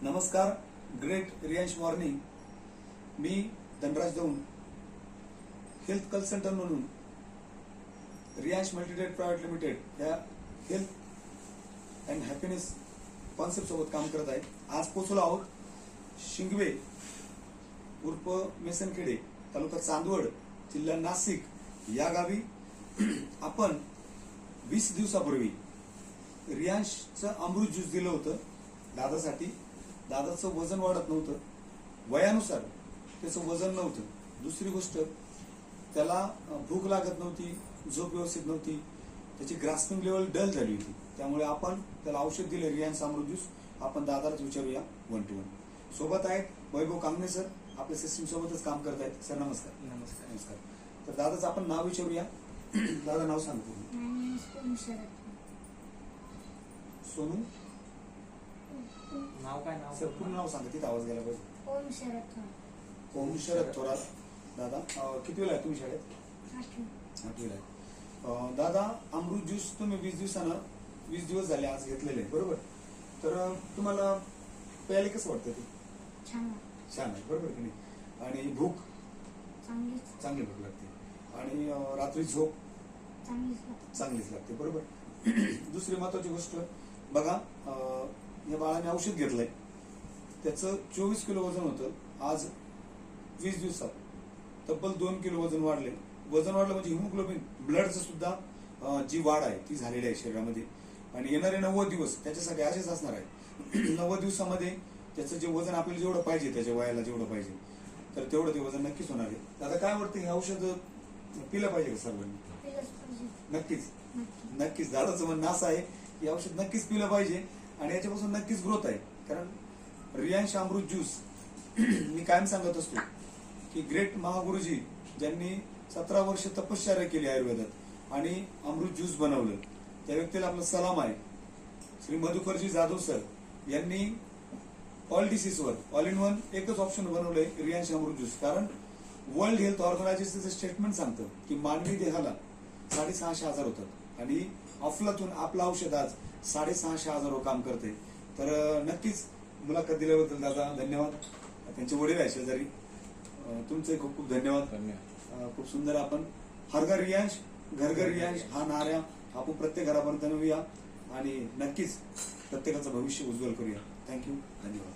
नमस्कार, great Riyansh morning. मी Dhanraj Daund, health consultant म्हणून Riyansh multitrade private limited या हेल्थ अँड हॅपीनेस कॉन्सेप्ट सोबत काम करत आहे. आज पोहोचलो आहोत शिंगवे उर्फ मेसनखेडे, तालुका चांदवड, जिल्हा नाशिक या गावी. आपण 20 दिवसापूर्वी रियांशचं अमृत ज्यूस दिलं होतं दादासाठी. दादाचं वजन वाढत नव्हतं, वयानुसार त्याचं वजन नव्हतं. दुसरी गोष्ट, त्याला भूक लागत नव्हती, झोप व्यवस्थित नव्हती, त्याची ग्रास्पिंग लेवल डल झाली होती. त्यामुळे आपण त्याला औषध दिले रियांश अमृत ज्यूस. आपण दादालाच विचारूया 1 to 1. सोबत आहेत वैभव कांगणे सर, आपल्या सिस्टीम सोबतच काम करत आहेत. सर नमस्कार. नमस्कार. नमस्कार. तर दादाचं आपण नाव विचारूया. दादा नाव सांगतो. सोनू. नाव काय? नाव सर पूर्ण नाव सांगा, तिथे आवाज गेला पाहिजे. ओम शरद थोरात. ओम शरद थोरात. दादा किती वेळा आहे तुम्ही शाळेत? 8वीला आहे. दादा अमृत ज्यूस तुम्ही 20 दिवस झाले आज घेतलेले आहे, बरोबर? तर तुम्हाला प्यायला कसं वाटतं ते? छान आहे, बरोबर की नाही? आणि भूक चांगली भूक लागते, आणि रात्री झोप चांगलीच लागते, बरोबर? दुसरी महत्वाची गोष्ट बघा, या बाळाने औषध घेतलंय, त्याचं 24 किलो वजन होतं. आज 20 दिवसात तब्बल 2 किलो वजन वाढले. वजन वाढलं म्हणजे हिमोग्लोबिन, ब्लडचं सुद्धा जी वाढ आहे ती झालेली आहे शरीरामध्ये. आणि येणारे 90 दिवस त्याच्यासाठी असेच असणार आहे. 90 दिवसामध्ये त्याचं जे वजन आपल्याला जेवढं पाहिजे, त्याच्या वयाला जेवढं पाहिजे, तर तेवढं ते वजन नक्कीच होणार आहे. आता काय वाटतं, हे औषध पिलं पाहिजे का सर्वांनी? नक्कीच दादाचं म्हणणं असं आहे की औषध नक्कीच पिलं पाहिजे, आणि याच्यापासून नक्कीच ग्रोथ आहे. कारण रियांश अमृत ज्यूस मी कायम सांगत असतो की ग्रेट महागुरुजी ज्यांनी 17 वर्ष तपश्चर्या केली आयुर्वेदात आणि अमृत ज्यूस बनवलं, त्या व्यक्तीला आपला सलाम आहे. श्री मधुकरजी जाधव सर यांनी ऑल डिसीजवर ऑल इन वन एकच ऑप्शन बनवलंय, रियांश अमृत ज्यूस. कारण वर्ल्ड हेल्थ ऑर्गनायझेशनचं स्टेटमेंट सांगतं की मानवी देहाला 650 होतात, आणि अफलातून आपलं औषध आज 650 काम करते. तर नक्कीच मुलाखत दिल्याबद्दल दादा धन्यवाद. त्यांचे वडील आहे शेजारी, तुमचे खूप खूप धन्यवाद. खूप सुंदर. आपण हर घर रियांश घर घर रियांश हा नारा आपण प्रत्येक घरापर्यंत नेऊया, आणि नक्कीच प्रत्येकाचं भविष्य उज्ज्वल करूया. थँक्यू, धन्यवाद.